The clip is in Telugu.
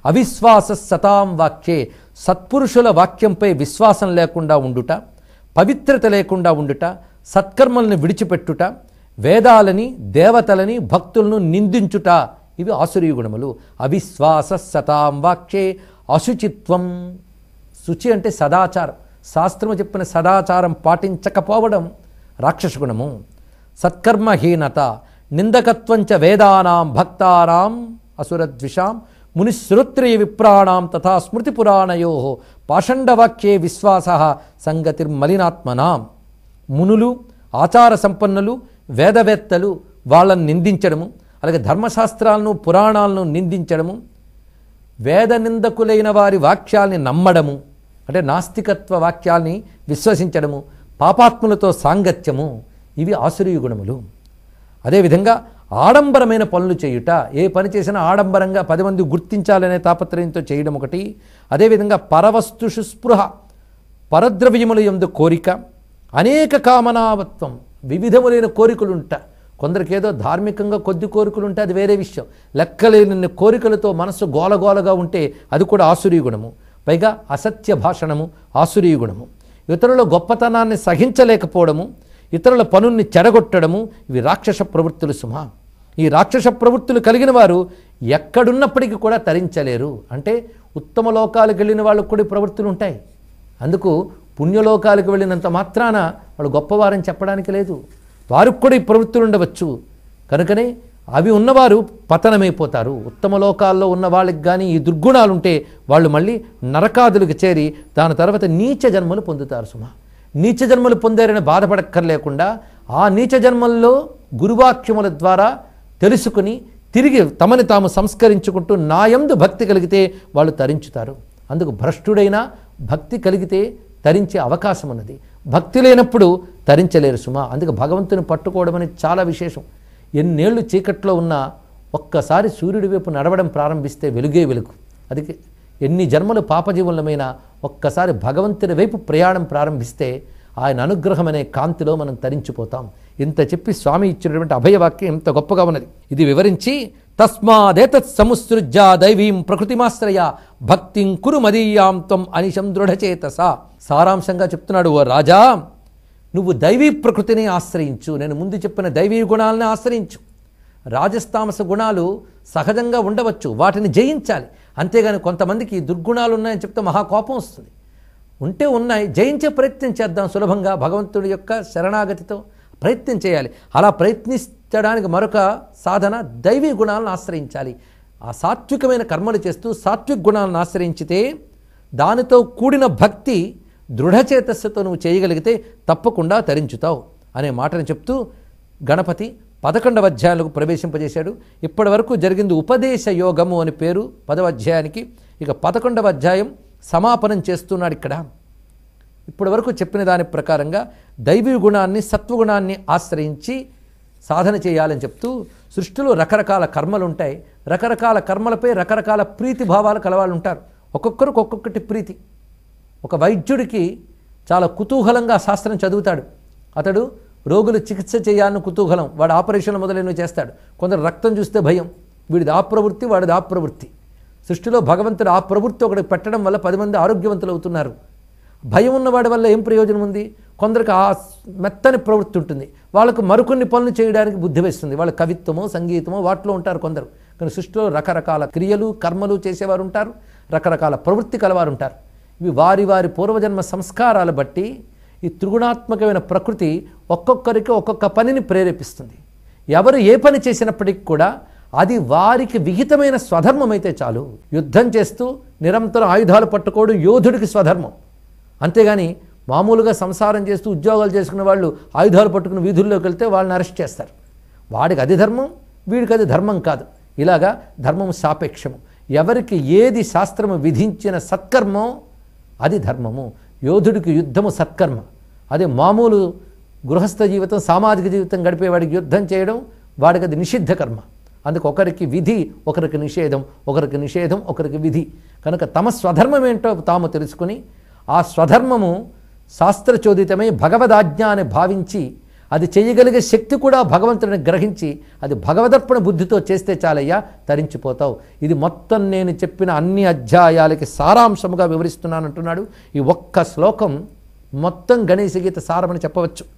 అవిశ్వాస సతాం వాక్యే, సత్పురుషుల వాక్యంపై విశ్వాసం లేకుండా ఉండుట, పవిత్రత లేకుండా ఉండుట, సత్కర్మల్ని విడిచిపెట్టుట, వేదాలని దేవతలని భక్తులను నిందించుట, ఇవి ఆసురీ గుణములు. అవిశ్వాస సతాం వాక్యే అశుచిత్వం. శుచి అంటే సదాచారం, శాస్త్రము చెప్పిన సదాచారం పాటించకపోవడం రాక్షస గుణము. సత్కర్మహీనత, నిందకత్వంచ వేదానాం భక్తానాం అసురద్విషాం మునిశ్రోత్రియ విప్రాణాం తథా స్మృతిపురాణయో పాషండవాక్యే విశ్వాస సంగతిర్మలినాత్మనాం. మునులు, ఆచార సంపన్నులు, వేదవేత్తలు వాళ్ళని నిందించడము, అలాగే ధర్మశాస్త్రాలను పురాణాలను నిందించడము, వేద నిందకులైన వారి వాక్యాల్ని నమ్మడము, అంటే నాస్తికత్వ వాక్యాల్ని విశ్వసించడము, పాపాత్ములతో సాంగత్యము, ఇవి ఆసురీ గుణములు. అదేవిధంగా ఆడంబరమైన పనులు చేయుట, ఏ పని చేసినా ఆడంబరంగా 10 మంది గుర్తించాలనే తాపత్రయంతో చేయడం ఒకటి. అదేవిధంగా పరవస్తుషు స్పృహ, పరద్రవ్యముల యందు కోరిక, అనేక కామనావత్వం, వివిధములైన కోరికలుంట. కొందరికి ఏదో ధార్మికంగా కొద్ది కోరికలు ఉంటే అది వేరే విషయం, లెక్కలేని కోరికలతో మనస్సు గోలగోలగా ఉంటే అది కూడా ఆసురీ గుణము. పైగా అసత్య భాషణము ఆసురీ గుణము. ఇతరుల గొప్పతనాన్ని సహించలేకపోవడము, ఇతరుల పనుల్ని చెడగొట్టడము, ఇవి రాక్షస ప్రవృత్తులు సుమ. ఈ రాక్షస ప్రవృత్తులు కలిగిన వారు ఎక్కడున్నప్పటికీ కూడా తరించలేరు. అంటే ఉత్తమ లోకాలకు వెళ్ళిన వాళ్ళకు కూడా ప్రవృత్తులు ఉంటాయి. అందుకు పుణ్యలోకాలకు వెళ్ళినంత మాత్రాన వాళ్ళు గొప్పవారని చెప్పడానికి లేదు, వారికి కూడా ఈ ప్రవృత్తులు ఉండవచ్చు. కనుకనే అవి ఉన్నవారు పతనమైపోతారు. ఉత్తమ లోకాల్లో ఉన్న వాళ్ళకి కానీ ఈ దుర్గుణాలు ఉంటే వాళ్ళు మళ్ళీ నరకాదులకు చేరి దాని తర్వాత నీచ జన్మలు పొందుతారు సుమ. నీచ జన్మలు పొందారని బాధపడక్కర్లేకుండా ఆ నీచ జన్మల్లో గురువాక్యముల ద్వారా తెలుసుకుని తిరిగి తమని తాము సంస్కరించుకుంటూ నాయందు భక్తి కలిగితే వాళ్ళు తరించుతారు. అందుకు భ్రష్టుడైనా భక్తి కలిగితే తరించే అవకాశం ఉన్నది, భక్తి లేనప్పుడు తరించలేరు సుమ. అందుకు భగవంతుని పట్టుకోవడం అనేది చాలా విశేషం. ఎన్నేళ్ళు చీకట్లో ఉన్నా ఒక్కసారి సూర్యుడి వైపు నడవడం ప్రారంభిస్తే వెలుగే వెలుగు. అది ఎన్ని జన్మలు పాపజీవులమైన ఒక్కసారి భగవంతుని వైపు ప్రయాణం ప్రారంభిస్తే ఆయన అనుగ్రహం అనే కాంతిలో మనం తరించిపోతాం. ఇంత చెప్పి స్వామి ఇచ్చినటువంటి అభయవాక్యం ఎంత గొప్పగా ఉన్నది. ఇది వివరించి తస్మాదేతత్ సముసృజ్య దైవీం ప్రకృతిమాశ్రయ భక్తిం కురు మదీయాం త్వం అనిశం దృఢచేతస. సారాంశంగా చెప్తున్నాడు, ఓ రాజా, నువ్వు దైవీ ప్రకృతిని ఆశ్రయించు, నేను ముందు చెప్పిన దైవీ గుణాలని ఆశ్రయించు. రాజస్తామస గుణాలు సహజంగా ఉండవచ్చు, వాటిని జయించాలి. అంతేగాని కొంతమందికి దుర్గుణాలు ఉన్నాయని చెప్తే మహాకోపం వస్తుంది. ఉంటే ఉన్నాయి, జయించే ప్రయత్నం చేద్దాం. సులభంగా భగవంతుడి యొక్క శరణాగతితో ప్రయత్నం చేయాలి. అలా ప్రయత్నించడానికి మరొక సాధన దైవీ గుణాలను ఆశ్రయించాలి. ఆ సాత్వికమైన కర్మలు చేస్తూ సాత్విక గుణాలను ఆశ్రయించితే దానితో కూడిన భక్తి దృఢచేతస్సుతో నువ్వు చేయగలిగితే తప్పకుండా తరించుతావు అనే మాటను చెప్తూ గణపతి 11వ అధ్యాయంలోకి ప్రవేశింపజేశాడు. ఇప్పటి వరకు జరిగింది ఉపదేశ యోగము అని పేరు 10వ అధ్యాయానికి. ఇక 11వ అధ్యాయం సమాపనం చేస్తున్నాడు. ఇక్కడ ఇప్పటి వరకు చెప్పిన దాని ప్రకారంగా దైవీ గుణాన్ని సత్వగుణాన్ని ఆశ్రయించి సాధన చేయాలని చెప్తూ, సృష్టిలో రకరకాల కర్మలు ఉంటాయి, రకరకాల కర్మలపై రకరకాల ప్రీతి భావాలు కలవాళ్ళు ఉంటారు. ఒక్కొక్కరికి ఒక్కొక్కటి ప్రీతి. ఒక వైద్యుడికి చాలా కుతూహలంగా శాస్త్రం చదువుతాడు. అతడు రోగులు చికిత్స చేయాలని కుతూహలం, వాడు ఆపరేషన్లు మొదలైనవి చేస్తాడు. కొందరు రక్తం చూస్తే భయం, వీడిది ఆ ప్రవృత్తి వాడిది ఆ ప్రవృత్తి. సృష్టిలో భగవంతుడు ఆ ప్రవృత్తి ఒకటి పెట్టడం వల్ల 10 మంది ఆరోగ్యవంతులు అవుతున్నారు. భయం ఉన్నవాడి వల్ల ఏం ప్రయోజనం ఉంది? కొందరికి ఆ మెత్తని ప్రవృత్తి ఉంటుంది, వాళ్ళకు మరికొన్ని పనులు చేయడానికి బుద్ధి వేస్తుంది. వాళ్ళ కవిత్వమో సంగీతమో వాటిలో ఉంటారు కొందరు. కానీ సృష్టిలో రకరకాల క్రియలు కర్మలు చేసేవారు ఉంటారు, రకరకాల ప్రవృత్తి కలవారు ఉంటారు. ఇవి వారి వారి పూర్వజన్మ సంస్కారాలు బట్టి ఈ త్రిగుణాత్మకమైన ప్రకృతి ఒక్కొక్కరికి ఒక్కొక్క పనిని ప్రేరేపిస్తుంది. ఎవరు ఏ పని చేసినప్పటికీ కూడా అది వారికి విహితమైన స్వధర్మం అయితే చాలు. యుద్ధం చేస్తూ నిరంతరం ఆయుధాలు పట్టుకోవడం యోధుడికి స్వధర్మం. అంతేగాని మామూలుగా సంసారం చేస్తూ ఉద్యోగాలు చేసుకున్న వాళ్ళు ఆయుధాలు పట్టుకుని వీధుల్లోకి వెళ్తే వాళ్ళని అరెస్ట్ చేస్తారు. వాడికి అది ధర్మం, వీడికి అది ధర్మం కాదు. ఇలాగా ధర్మము సాపేక్షము. ఎవరికి ఏది శాస్త్రము విధించిన సత్కర్మో అది ధర్మము. యోధుడికి యుద్ధము సత్కర్మ. అదే మామూలు గృహస్థ జీవితం సామాజిక జీవితం గడిపేవాడికి యుద్ధం చేయడం వాడికి అది నిషిద్ధ కర్మ. అందుకు ఒకరికి విధి ఒకరికి నిషేధం, ఒకరికి నిషేధం ఒకరికి విధి. కనుక తమ స్వధర్మం ఏంటో తాము తెలుసుకుని ఆ స్వధర్మము శాస్త్రచోదితమై భగవదాజ్ఞ అని భావించి అది చేయగలిగే శక్తి కూడా భగవంతుడిని గ్రహించి అది భగవదర్పణ బుద్ధితో చేస్తే చాలయ్యా తరించిపోతావు. ఇది మొత్తం నేను చెప్పిన అన్ని అధ్యాయాలకి సారాంశముగా వివరిస్తున్నానంటున్నాడు. ఈ ఒక్క శ్లోకం మొత్తం గణేశ గీత సారమని చెప్పవచ్చు.